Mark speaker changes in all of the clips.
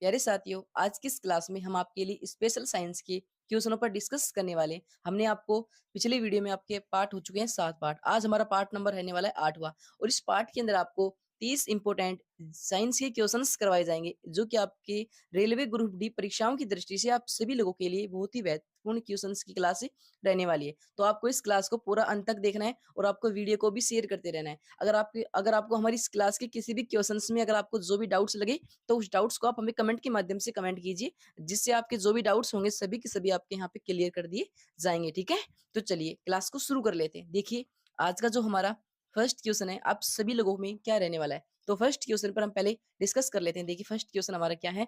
Speaker 1: प्यारे साथियों, आज की इस क्लास में हम आपके लिए स्पेशल साइंस के क्वेश्चनों पर डिस्कस करने वाले हैं। हमने आपको पिछले वीडियो में आपके पार्ट हो चुके हैं 7 पार्ट। आज हमारा पार्ट नंबर रहने वाला है 8वां और इस पार्ट के अंदर आपको 30 इंपोर्टेंट साइंस के क्वेश्चंस करवाए जाएंगे जो कि आपके रेलवे ग्रुप डी परीक्षाओं की दृष्टि से आप सभी लोगों के लिए बहुत ही महत्वपूर्ण क्वेश्चंस की क्लास रहने वाली है। तो आपको इस क्लास को पूरा अंत तक देखना है और आपको वीडियो को भी शेयर करते रहना है। अगर आपको हमारी इस क्लास के किसी भी क्वेश्चंस में अगर आपको जो भी डाउट्स लगे तो उस डाउट्स को आप हमें कमेंट के माध्यम से कमेंट कीजिए, जिससे आपके जो भी डाउट्स होंगे सभी के सभी आपके यहाँ पे क्लियर कर दिए जाएंगे। ठीक है, तो चलिए क्लास को शुरू कर लेते हैं। देखिए, आज का जो हमारा फर्स्ट क्वेश्चन है आप सभी लोगों में क्या रहने वाला है। तो फर्स्ट क्वेश्चन पर हम पहले डिस्कस कर लेते हैं। देखिए, फर्स्ट क्वेश्चन हमारा क्या है,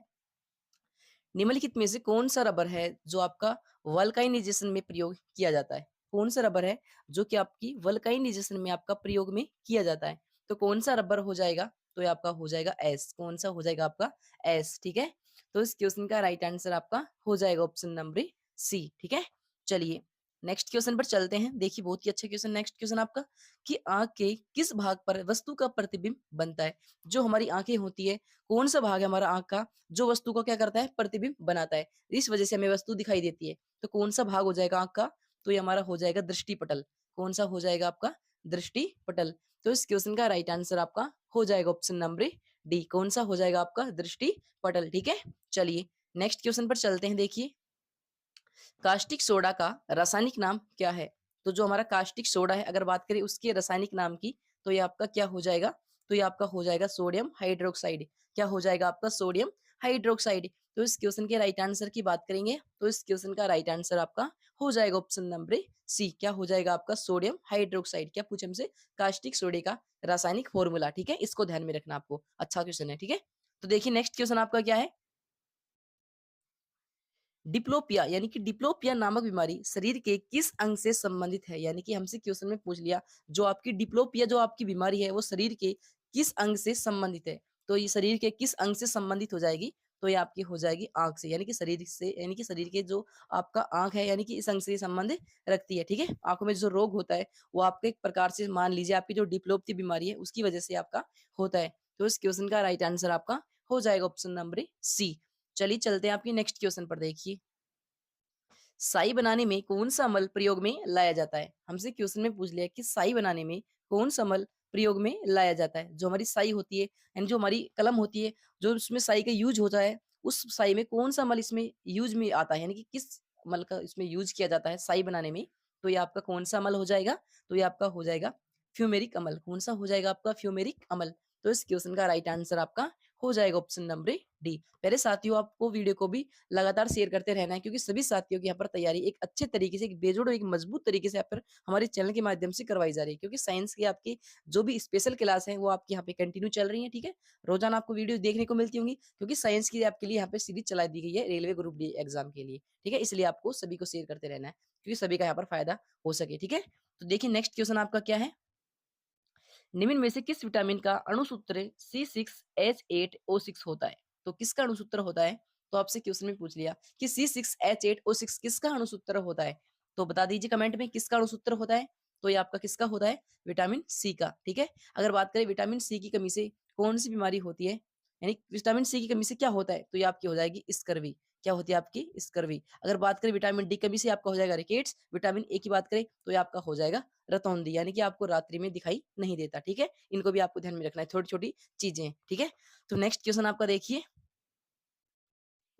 Speaker 1: निम्नलिखित में से कौन सा रबर है जो आपका वल्काइनाइजेशन में प्रयोग किया जाता है। कौन सा रबर है जो कि आपकी वल्काइनाइजेशन में आपका प्रयोग में किया जाता है। तो कौन सा रबर हो जाएगा, तो ये आपका हो जाएगा एस। कौन सा हो जाएगा आपका एस। ठीक है, तो इस क्वेश्चन का राइट आंसर आपका हो जाएगा ऑप्शन नंबर सी। ठीक है, चलिए नेक्स्ट क्वेश्चन पर चलते हैं। देखिए, बहुत ही अच्छा क्वेश्चन, नेक्स्ट क्वेश्चन आपका कि आंख के किस भाग पर वस्तु का प्रतिबिंब बनता है। जो हमारी आंखें होती है, कौन सा भाग है हमारा आंख का जो वस्तु को क्या करता है, प्रतिबिंब बनाता है। इस वजह से हमें वस्तु दिखाई देती है। तो कौन सा भाग हो जाएगा आंख का, तो ये हमारा हो जाएगा दृष्टि पटल। कौन सा हो जाएगा आपका दृष्टि पटल। तो इस क्वेश्चन का राइट आंसर आपका हो जाएगा ऑप्शन नंबर डी। कौन सा हो जाएगा आपका दृष्टि पटल। ठीक है, चलिए नेक्स्ट क्वेश्चन पर चलते हैं। देखिए, कास्टिक सोडा का रासायनिक नाम क्या है। तो जो हमारा कास्टिक सोडा है, अगर बात करें उसके रासायनिक नाम की, तो ये आपका क्या हो जाएगा, तो ये आपका हो जाएगा सोडियम हाइड्रोक्साइड। क्या हो जाएगा आपका सोडियम हाइड्रोक्साइड। तो इस क्वेश्चन के राइट आंसर की बात करेंगे तो इस क्वेश्चन का राइट आंसर आपका हो जाएगा ऑप्शन नंबर सी। क्या हो जाएगा आपका सोडियम हाइड्रोक्साइड। क्या पूछे हमसे, कास्टिक सोडे का रासायनिक फॉर्मूला। ठीक है, इसको ध्यान में रखना, आपको अच्छा क्वेश्चन है। ठीक है, तो देखिए नेक्स्ट क्वेश्चन आपका क्या है, डिप्लोपिया यानी कि डिप्लोपिया नामक बीमारी शरीर के किस अंग से संबंधित है। यानी कि हमसे क्वेश्चन में पूछ लिया, जो आपकी डिप्लोपिया जो आपकी बीमारी है वो शरीर के किस अंग से संबंधित है। तो ये शरीर के किस अंग से संबंधित हो जाएगी, तो ये आपकी हो जाएगी आंख से। यानी कि शरीर से, यानी कि शरीर के जो आपका आंख है, यानी कि इस अंग से संबंध रखती है। ठीक है, आंखों में जो रोग होता है वो आपके एक प्रकार से मान लीजिए आपकी जो डिप्लोपी बीमारी है उसकी वजह से आपका होता है। तो इस क्वेश्चन का राइट आंसर आपका हो जाएगा ऑप्शन नंबर सी। चलिए चलते हैं आपकी नेक्स्ट क्वेश्चन पर। देखिए, साई बनाने में कौन सा अमल प्रयोग में लाया जाता है। हमसे क्वेश्चन में पूछ लिया कि साई बनाने में कौन सा अमल प्रयोग में लाया जाता है। जो हमारी साई होती है, यानी जो हमारी कलम होती है, जो उसमें साई का यूज होता है, उस साई में कौन सा अमल इसमें यूज में आता है, यानी कि किस अमल का इसमें यूज किया जाता है साई बनाने में। तो ये आपका कौन सा अमल हो जाएगा, तो ये आपका हो जाएगा फ्यूमेरिक अमल। कौन सा हो जाएगा आपका फ्यूमेरिक अमल। तो इस क्वेश्चन का राइट आंसर आपका हो जाएगा ऑप्शन नंबर डी। पहले साथियों, आपको वीडियो को भी लगातार शेयर करते रहना है, क्योंकि सभी साथियों की यहाँ पर तैयारी एक अच्छे तरीके से, एक बेजोड़, एक मजबूत तरीके से यहाँ पर हमारे चैनल के माध्यम से करवाई जा रही है। क्योंकि साइंस की आपकी जो भी स्पेशल क्लास है वो आपकी यहाँ पे कंटिन्यू चल रही है। ठीक है, रोजाना आपको वीडियो देखने को मिलती होंगी, क्योंकि साइंस की आपके लिए यहाँ पे सीरीज चला दी गई है रेलवे ग्रुप डी एग्जाम के लिए। ठीक है, इसलिए आपको सभी को शेयर करते रहना है, क्योंकि सभी का यहाँ पर फायदा हो सके। ठीक है, तो देखिए नेक्स्ट क्वेश्चन आपका क्या है, निम्न में से किस विटामिन का अणुसूत्र C6H8O6 होता है। तो किसका अणुसूत्र होता है, तो आपसे क्वेश्चन में पूछ लिया कि C6H8O6 किसका अणुसूत्र होता है। तो बता दीजिए कमेंट में किसका अणुसूत्र होता है। तो ये आपका किसका होता है, विटामिन सी का। ठीक है, अगर बात करें विटामिन सी की कमी से कौन सी बीमारी होती है, यानी विटामिन सी की कमी से क्या होता है, तो ये आपकी हो जाएगी स्कर्वी। क्या होती है आपकी स्कर्वी। अगर बात करें विटामिन डी कमी से आपका हो जाएगा रिकेट्स। विटामिन ए की बात करें तो ये आपका हो जाएगा रतौंधी, यानी कि आपको रात्रि में दिखाई नहीं देता। ठीक है, इनको भी आपको ध्यान में रखना है, छोटी छोटी चीजें। ठीक है, तो नेक्स्ट क्वेश्चन आपका देखिए,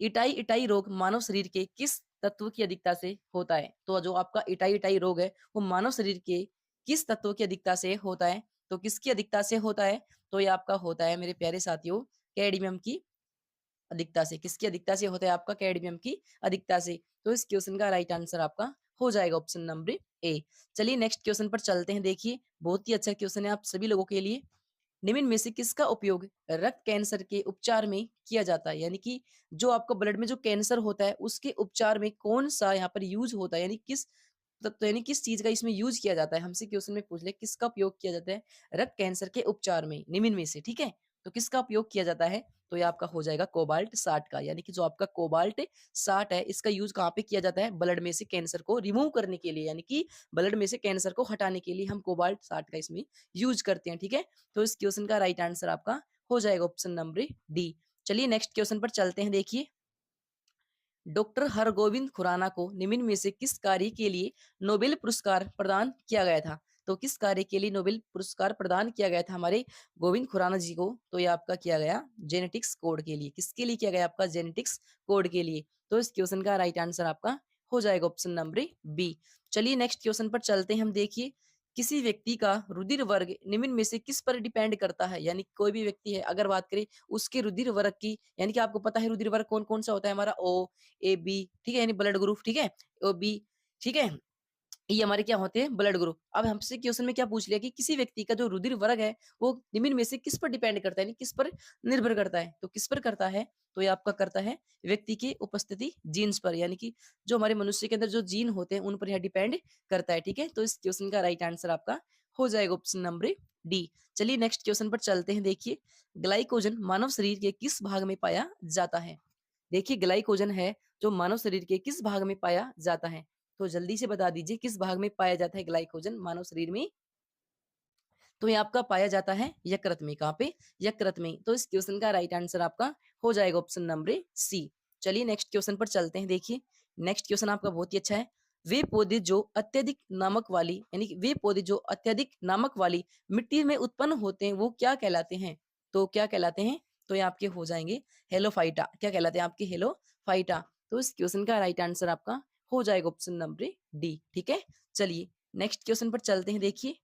Speaker 1: इटाई इटाई रोग मानव शरीर के किस तत्व की अधिकता से होता है। तो जो आपका इटाई इटाई रोग है वो मानव शरीर के किस तत्व की अधिकता से होता है। तो किसकी अधिकता से होता है, तो ये आपका होता है मेरे प्यारे साथियों कैडमियम की अधिकता से। किसकी अधिकता से होता है, आपका कैडमियम की अधिकता से। तो इस क्वेश्चन का राइट आंसर आपका हो जाएगा ऑप्शन नंबर ए। चलिए नेक्स्ट क्वेश्चन पर चलते हैं। देखिए, बहुत ही अच्छा क्वेश्चन है आप सभी लोगों के लिए, निम्न में से किसका उपयोग रक्त कैंसर के उपचार में किया जाता है। यानी कि जो आपका ब्लड में जो कैंसर होता है उसके उपचार में कौन सा यहाँ पर यूज होता है, यानी किस तो यानी किस चीज का इसमें यूज किया जाता है। हमसे क्वेश्चन में पूछ ले किसका उपयोग किया जाता है रक्त कैंसर के उपचार में, निम्न में से। ठीक है, तो किसका उपयोग किया जाता है, तो ये आपका हो जाएगा कोबाल्ट 60 का। यानी कि जो आपका कोबाल्ट 60 है इसका यूज कहाँ पे किया जाता है, ब्लड में से कैंसर को रिमूव करने के लिए, यानी कि ब्लड में से कैंसर को हटाने के लिए हम कोबाल्ट 60 का इसमें यूज करते हैं। ठीक है, तो इस क्वेश्चन का राइट आंसर आपका हो जाएगा ऑप्शन नंबर डी। चलिए नेक्स्ट क्वेश्चन पर चलते हैं। देखिए, डॉक्टर हरगोविंद खुराना को निम्न में से किस कार्य के लिए नोबेल पुरस्कार प्रदान किया गया था? तो किस कार्य के लिए नोबेल पुरस्कार प्रदान किया गया था हमारे गोविंद खुराना जी को? तो ये आपका किया गया जेनेटिक्स कोड के लिए। किसके लिए किया गया? आपका जेनेटिक्स कोड के लिए। तो इस क्वेश्चन का राइट आंसर आपका हो जाएगा ऑप्शन नंबर बी। चलिए नेक्स्ट क्वेश्चन पर चलते हैं हम। देखिए, किसी व्यक्ति का रुधिर वर्ग निम्न में से किस पर डिपेंड करता है? यानी कोई भी व्यक्ति है, अगर बात करें उसके रुधिर वर्ग की, यानी कि आपको पता है रुधिर वर्ग कौन कौन सा होता है हमारा, ओ, ए, बी, ठीक है, यानी ब्लड ग्रुप, ठीक है, ओ, बी, ठीक है, ये हमारे क्या होते हैं? Blood group. अब हमसे क्वेश्चन में क्या पूछ लिया कि किसी व्यक्ति का जो रुधिर वर्ग है वो निम्न में से किस पर डिपेंड करता है, यानी किस पर निर्भर करता है? तो किस पर करता है? तो ये आपका करता है व्यक्ति की उपस्थिति जीन्स पर, यानी कि जो हमारे मनुष्य के अंदर जो जीन होते हैं उन पर यह डिपेंड करता है। ठीक है, तो इस क्वेश्चन का राइट आंसर आपका हो जाएगा ऑप्शन नंबर डी। चलिए नेक्स्ट क्वेश्चन पर चलते हैं। देखिए, ग्लाइकोजन मानव शरीर के किस भाग में पाया जाता है? देखिए, ग्लाइकोजन है जो मानव शरीर के किस भाग में पाया जाता है? तो जल्दी से बता दीजिए किस भाग में पाया जाता है ग्लाइकोजन मानव शरीर में? तो ये आपका पाया जाता है यकृत में। कहाँ पे? यकृत में। तो इस क्वेश्चन का राइट आंसर आपका हो जाएगा ऑप्शन नंबर सी। चलिए नेक्स्ट क्वेश्चन पर चलते हैं। देखिए, नेक्स्ट क्वेश्चन आपका बहुत ही अच्छा है। वे पौधे जो अत्यधिक नामक वाली, यानी कि वे पौधे जो अत्यधिक नामक वाली मिट्टी में उत्पन्न होते हैं वो क्या कहलाते हैं? तो क्या कहलाते हैं? तो ये आपके हो जाएंगे हेलोफाइटा। क्या कहलाते हैं आपके? हेलोफाइटा। तो इस क्वेश्चन का राइट आंसर आपका हो जाएगा ऑप्शन नंबर डी। ठीक है, चलिए नेक्स्ट क्वेश्चन पर चलते हैं। देखिए,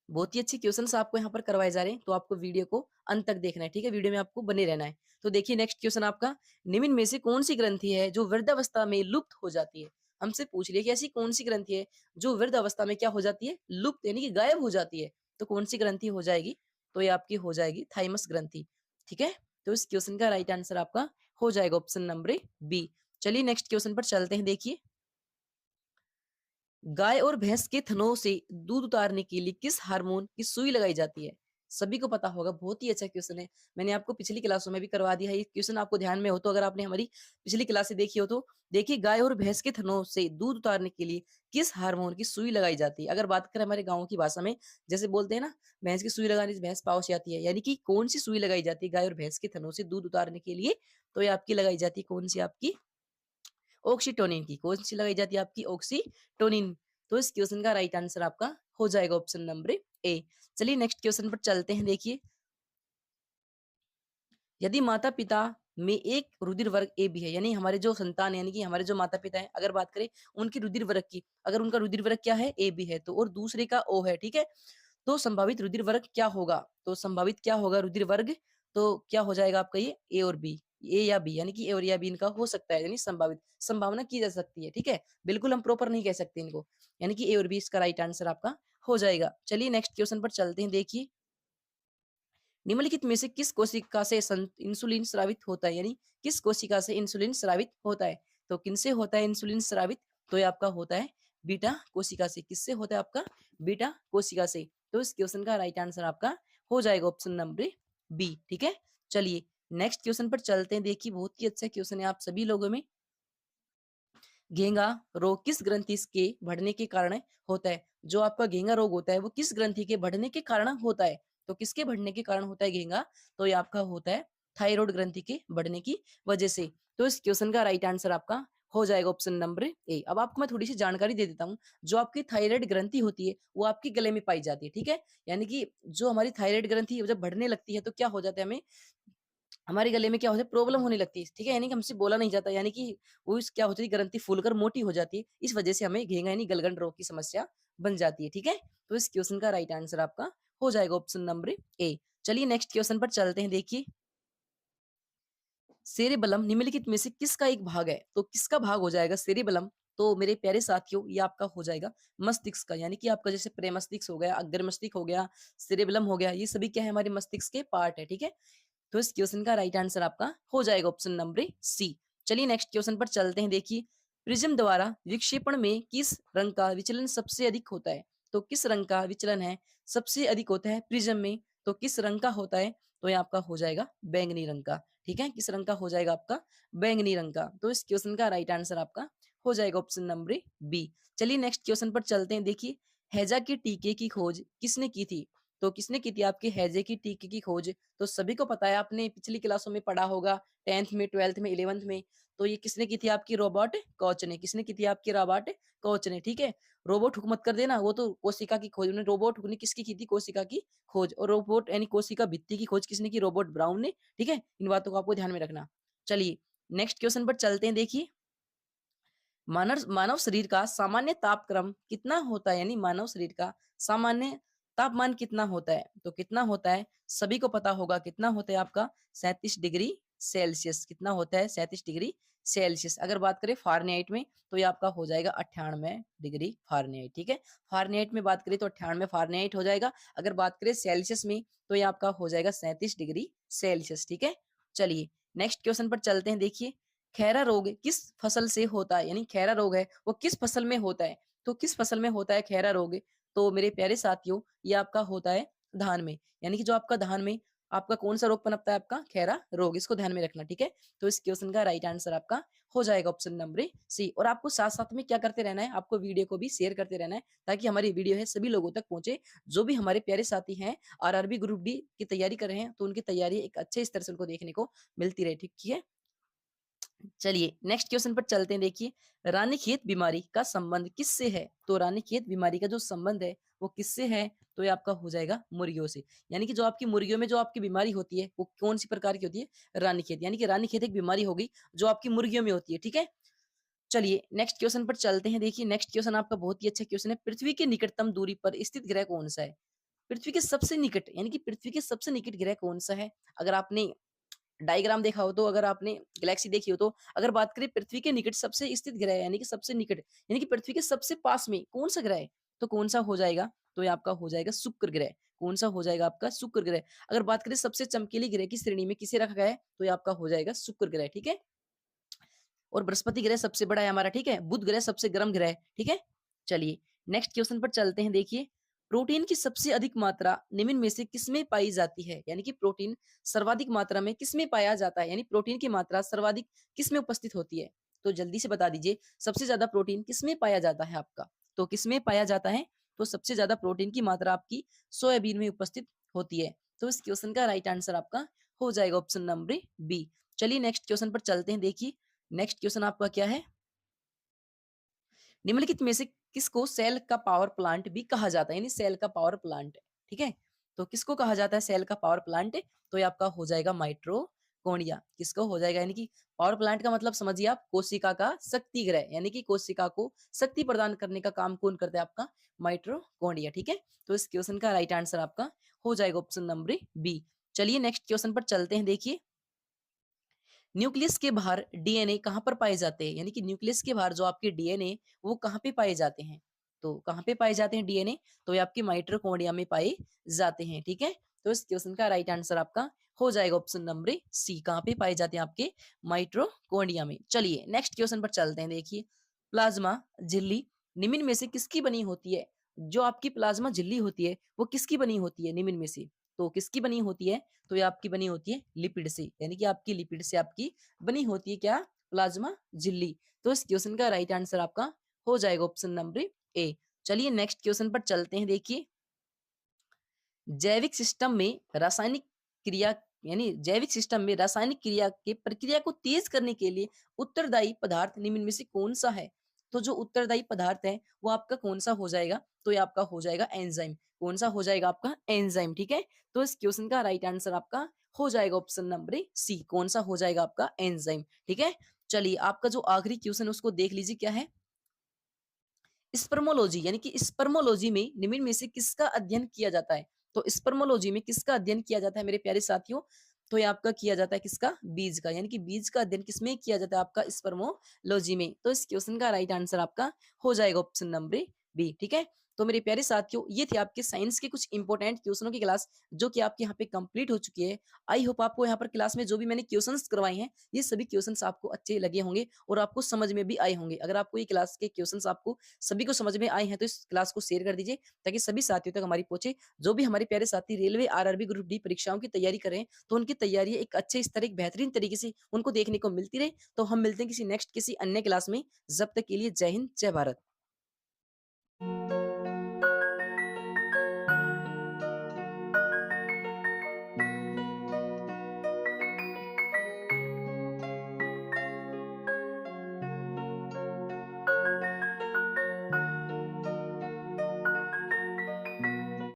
Speaker 1: बहुत ही अच्छे क्वेश्चंस आपको यहाँ पर करवाए जा रहे हैं, तो आपको वीडियो को अंत तक देखना है। ठीक है, वीडियो में आपको बने रहना है। तो देखिए नेक्स्ट क्वेश्चन आपका, निम्न में से कौन सी ग्रंथि है जो वृद्धावस्था में लुप्त हो जाती है? हमसे पूछ लिया कि ऐसी कौन सी ग्रंथि है जो वृद्ध अवस्था में क्या हो जाती है? लुप्त, यानी कि गायब हो जाती है। तो कौन सी ग्रंथि हो जाएगी? तो ये आपकी हो जाएगी थाइमस ग्रंथि। ठीक है, तो इस क्वेश्चन का राइट आंसर आपका हो जाएगा ऑप्शन नंबर बी। चलिए नेक्स्ट क्वेश्चन पर चलते हैं। देखिए, गाय और भैंस के थनों से दूध उतारने के लिए किस हार्मोन की सुई लगाई जाती है? सभी को पता होगा, बहुत ही अच्छा क्वेश्चन है। मैंने आपको पिछली क्लासों में भी करवा दिया है। ये क्वेश्चन आपको ध्यान में हो तो, अगर आपने हमारी पिछली क्लास देखी हो तो देखिए, गाय और भैंस के थनों से दूध उतारने के लिए किस हार्मोन की सुई लगाई जाती है? अगर बात करें हमारे गाँव की भाषा में, जैसे बोलते हैं ना, भैंस की सुई लगाने से भैंस पाउच आती है, यानी कि कौन सी सुई लगाई जाती है गाय और भैंस के थनों से दूध उतारने के लिए? तो ये आपकी लगाई जाती है कौन सी? आपकी ऑक्सीटोनिन की। कौन सी लगाई जाती है? आपकी ऑक्सीटोनिन। तो इस क्वेश्चन का राइट आंसर आपका हो जाएगा ऑप्शन नंबर ए। चलिए नेक्स्ट क्वेश्चन पर चलते हैं। देखिए, यदि माता पिता में एक रुधिर वर्ग ए बी है, यानी हमारे जो संतान है, यानी कि हमारे जो माता पिता हैं, अगर बात करें उनकी रुधिर वर्ग की, अगर उनका रुधिर वर्ग क्या है? ए बी है, तो और दूसरे का ओ है, ठीक है, तो संभावित रुधिर वर्ग क्या होगा? तो संभावित क्या होगा रुधिर वर्ग? तो क्या हो जाएगा आपका? ये ए और बी, ए या बी, यानी कि ए और या बी इनका हो सकता है, यानी संभावित, संभावना की जा सकती है। ठीक है, बिल्कुल हम प्रॉपर नहीं कह सकते इनको, यानी कि ए और बी इसका राइट आंसर आपका हो जाएगा। चलिए नेक्स्ट क्वेश्चन पर चलते हैं। देखिए, निम्नलिखित में से किस कोशिका से इंसुलिन स्रावित होता है? यानी किस कोशिका से इंसुलिन स्रावित होता है? तो किनसे होता है इंसुलिन स्रावित? तो ये आपका होता है बीटा कोशिका से। किससे होता है? आपका बीटा कोशिका से। तो इस क्वेश्चन का राइट आंसर आपका हो जाएगा ऑप्शन नंबर बी। ठीक है, चलिए नेक्स्ट क्वेश्चन पर चलते हैं। देखिए, बहुत ही अच्छा क्वेश्चन है आप सभी लोगों में। घेंगा रोग किस ग्रंथि के बढ़ने के कारण होता है? जो आपका घेंगा रोग होता है वो किस ग्रंथि के बढ़ने के कारण होता है? तो किसके बढ़ने के कारण होता है घेंगा? तो ये आपका होता है थायराइड ग्रंथि के बढ़ने की वजह से। तो इस क्वेश्चन का राइट आंसर आपका हो जाएगा ऑप्शन नंबर ए। अब आपको मैं थोड़ी सी जानकारी दे देता हूँ। जो आपकी थायराइड ग्रंथि होती है वो आपके गले में पाई जाती है। ठीक है, यानी कि जो हमारी थायराइड ग्रंथि जब बढ़ने लगती है तो क्या हो जाता है, हमें हमारे गले में क्या होता है? प्रॉब्लम होने लगती है। ठीक है, यानी कि हमसे बोला नहीं जाता, यानी कि वो क्या होती है, ग्रंथि फूलकर मोटी हो जाती है। इस वजह से हमें घेंगा यानी गलगंड रोग की समस्या बन जाती है। ठीक है, तो इस क्वेश्चन का राइट आंसर आपका हो जाएगा ऑप्शन नंबर ए। चलिए नेक्स्ट क्वेश्चन पर चलते हैं। देखिए, सेरेबलम निम्नलिखित में से किसका एक भाग है? तो किसका भाग हो जाएगा सेरेबलम? तो मेरे प्यारे साथियों, ये आपका हो जाएगा मस्तिष्क का, यानी कि आपका जैसे प्रेमस्तिष्क हो गया, अग्र मस्तिष्क हो गया, सेरेबलम हो गया, ये सभी क्या है? हमारे मस्तिष्क के पार्ट है। ठीक है, तो इस क्वेश्चन का राइट आंसर आपका हो जाएगा ऑप्शन नंबर सी। चलिए नेक्स्ट क्वेश्चन पर चलते हैं। देखिए, प्रिज्म द्वारा विक्षेपण में किस रंग का विचलन सबसे अधिक होता है? तो किस रंग का विचलन है सबसे अधिक होता है प्रिज्म में? तो किस रंग का होता है? तो ये आपका हो जाएगा बैंगनी रंग का। ठीक है, किस रंग का हो जाएगा? आपका बैंगनी रंग का। तो इस क्वेश्चन का राइट आंसर आपका हो जाएगा ऑप्शन नंबर बी। चलिए नेक्स्ट क्वेश्चन पर चलते हैं। देखिए, हैजा के टीके की खोज किसने की थी? तो किसने की थी आपकी हैजे की टीके की खोज? तो सभी को पता है, आपने पिछली क्लासों में पढ़ा होगा, 10th में, 12th में, 11th में। तो ये किसने की थी आपकी? रॉबर्ट कॉच ने। किसने की थी आपकी? रॉबर्ट कॉच ने, ठीक है। रोबोट हुक मत कर देना, वो तो कोशिका की खोज, उन्होंने रोबोट हुक ने किसकी की थी? कोशिका की खोज। और रोबोट यानी कोशिका भित्ति की खोज किसने की? रॉबर्ट ब्राउन ने, ठीक है। इन बातों को आपको ध्यान में रखना। चलिए नेक्स्ट क्वेश्चन पर चलते हैं। देखिए, मानव मानव शरीर का सामान्य तापक्रम कितना होता है? यानी मानव शरीर का सामान्य तापमान कितना होता है? तो कितना होता है? सभी को पता होगा कितना होता है आपका? 37 डिग्री सेल्सियस। कितना होता है? 37 डिग्री सेल्सियस। अगर बात करें फारेनहाइट में, तो ये आपका हो जाएगा 98 डिग्री फारेनहाइट, ठीक है। फारेनहाइट में बात करें तो 98 फारेनहाइट हो जाएगा। अगर बात करें सेल्सियस में, तो ये आपका हो जाएगा 37 डिग्री सेल्सियस, ठीक है। चलिए नेक्स्ट क्वेश्चन पर चलते हैं। देखिए, खैरा रोग किस फसल से होता है? यानी खैरा रोग है वो किस फसल में होता है? तो किस फसल में होता है खैरा रोग? तो मेरे प्यारे साथियों, ये आपका होता है धान में। यानी कि जो आपका धान में आपका कौन सा रोग पनपता है? आपका खैरा रोग। इसको ध्यान में रखना, ठीक है। तो इस क्वेश्चन का राइट आंसर आपका हो जाएगा ऑप्शन नंबर सी। और आपको साथ साथ में क्या करते रहना है? आपको वीडियो को भी शेयर करते रहना है, ताकि हमारी वीडियो है सभी लोगों तक पहुंचे। जो भी हमारे प्यारे साथी हैं आरआरबी ग्रुप डी की तैयारी कर रहे हैं, तो उनकी तैयारी एक अच्छे स्तर से उनको देखने को मिलती रहे, ठीक है। चलिए नेक्स्ट क्वेश्चन पर चलते हैं। देखिए, रानीखेत बीमारी का संबंध किससे है? तो रानीखेत बीमारी का जो संबंध है वो किससे है? तो ये आपका हो जाएगा मुर्गियों से। यानी कि जो आपकी मुर्गियों में जो आपकी बीमारी होती है वो कौन सी प्रकार की होती है? रानीखेत। यानी कि रानीखेत एक बीमारी होगी जो आपकी मुर्गियों में होती है, ठीक है। चलिए नेक्स्ट क्वेश्चन पर चलते हैं। देखिए, नेक्स्ट क्वेश्चन आपका बहुत ही अच्छा क्वेश्चन है। पृथ्वी के निकटतम दूरी पर स्थित ग्रह कौन सा है? पृथ्वी के सबसे निकट, यानी कि पृथ्वी के सबसे निकट ग्रह कौन सा है? अगर आपने डायग्राम देखा हो, तो अगर आपने गैलेक्सी देखी हो, तो अगर बात करें पृथ्वी के निकट सबसे स्थित ग्रह, यानी कि सबसे निकट, यानी कि पृथ्वी के सबसे पास में कौन सा ग्रह है? तो कौन सा हो जाएगा? तो ये आपका हो जाएगा शुक्र ग्रह। कौन सा हो जाएगा? आपका शुक्र ग्रह। अगर बात करें सबसे चमकीली ग्रह की श्रेणी में किसे रखा गया है, तो ये आपका हो जाएगा शुक्र ग्रह, ठीक है। और बृहस्पति ग्रह सबसे बड़ा है हमारा, ठीक है। बुध ग्रह सबसे गर्म ग्रह है, ठीक है। चलिए नेक्स्ट क्वेश्चन पर चलते हैं। देखिए, प्रोटीन की सबसे अधिक मात्रा निम्न में से किसमें पाई जाती है? यानी कि प्रोटीन सर्वाधिक मात्रा में किसमें पाया जाता है? यानी प्रोटीन की मात्रा सर्वाधिक किसमें उपस्थित होती है? तो जल्दी से बता दीजिए, सबसे ज्यादा प्रोटीन किसमें पाया जाता है आपका? तो किसमें पाया जाता है? तो सबसे ज्यादा प्रोटीन की मात्रा आपकी सोयाबीन में उपस्थित होती है। तो इस क्वेश्चन का राइट आंसर आपका हो जाएगा ऑप्शन नंबर बी। चलिए नेक्स्ट क्वेश्चन पर चलते हैं। देखिए, नेक्स्ट क्वेश्चन आपका क्या है? निम्नलिखित में से किसको सेल का पावर प्लांट भी कहा जाता है? यानी सेल का पावर प्लांट, ठीक है। तो किसको कहा जाता है सेल का पावर प्लांट? तो ये आपका हो जाएगा माइट्रोकोनिया। किसको हो जाएगा? यानी कि पावर प्लांट का मतलब समझिए आप, कोशिका का शक्ति ग्रह, यानी कि कोशिका को शक्ति प्रदान करने का काम कौन करता है? आपका माइट्रोकोनिया, ठीक है। तो इस क्वेश्चन का राइट आंसर आपका हो जाएगा ऑप्शन नंबर बी। चलिए नेक्स्ट क्वेश्चन पर चलते हैं। देखिए, न्यूक्लियस के बाहर डीएनए कहाँ पर पाए जाते हैं? यानी कि न्यूक्लियस के बाहर जो आपके डीएनए वो कहाँ पे पाए जाते हैं? तो कहाँ पे पाए जाते हैं डीएनए? तो ये आपके माइटोकॉन्ड्रिया में पाए जाते हैं, ठीक है। तो इस क्वेश्चन का राइट आंसर आपका हो जाएगा ऑप्शन नंबर सी। कहाँ पे पाए जाते हैं? आपके माइटोकॉन्ड्रिया में। चलिए नेक्स्ट क्वेश्चन पर चलते हैं। देखिए, प्लाज्मा झिल्ली निम्न में से किसकी बनी होती है? जो आपकी प्लाज्मा झिल्ली होती है वो किसकी बनी होती है निम्न में से? तो किसकी बनी होती है? तो ये आपकी बनी होती है लिपिड से। यानी कि आपकी लिपिड से आपकी बनी होती है क्या? प्लाज्मा झिल्ली। तो इस क्वेश्चन का राइट आंसर आपका हो जाएगा ऑप्शन नंबर ए। चलिए नेक्स्ट क्वेश्चन पर चलते हैं। देखिए, जैविक सिस्टम में रासायनिक क्रिया, यानी जैविक सिस्टम में रासायनिक क्रिया के प्रक्रिया को तेज करने के लिए उत्तरदायी पदार्थ निम्न में से कौन सा है? तो जो उत्तरदायी पदार्थ है वो आपका कौन सा हो जाएगा? तो ये आपका हो जाएगा एंजाइम। कौन सा हो जाएगा? आपका एंजाइम, ठीक है। तो इस क्वेश्चन का राइट आंसर आपका हो जाएगा ऑप्शन नंबर सी। कौन सा हो जाएगा? आपका एंजाइम, ठीक है। चलिए आपका जो आखिरी क्वेश्चन उसको देख लीजिए क्या है। स्पर्मोलॉजी, यानी कि स्पर्मोलॉजी में निम्न में से किसका अध्ययन किया जाता है? तो स्पर्मोलॉजी में किसका अध्ययन किया जाता है मेरे प्यारे साथियों? तो ये आपका किया जाता है किसका? बीज का। यानी कि बीज का अध्ययन किसमें किया जाता है? आपका स्पर्मोलॉजी में। तो इस क्वेश्चन का राइट आंसर आपका हो जाएगा ऑप्शन नंबर बी, ठीक है। तो मेरे प्यारे साथियों, ये थे आपके साइंस के कुछ इंपॉर्टेंट क्वेश्चनों की क्लास, जो कि आपके यहाँ पे कंप्लीट हो चुकी है। आई होप आपको यहाँ पर क्लास में जो भी मैंने क्वेश्चंस करवाए हैं, ये सभी क्वेश्चंस आपको अच्छे लगे होंगे और आपको समझ में भी आए होंगे। अगर आपको ये क्लास के क्वेश्चंस आपको सभी को समझ में आए हैं, तो इस क्लास को शेयर कर दीजिए, ताकि सभी साथियों तक हमारी पहुंचे। जो भी हमारे प्यारे साथी रेलवे आरआरबी ग्रुप डी परीक्षाओं की तैयारी कर रहे हैं, तो उनकी तैयारी एक अच्छे स्तर, एक बेहतरीन तरीके से उनको देखने को मिलती रहे। तो हम मिलते हैं किसी नेक्स्ट किसी अन्य क्लास में। जब तक के लिए जय हिंद, जय भारत।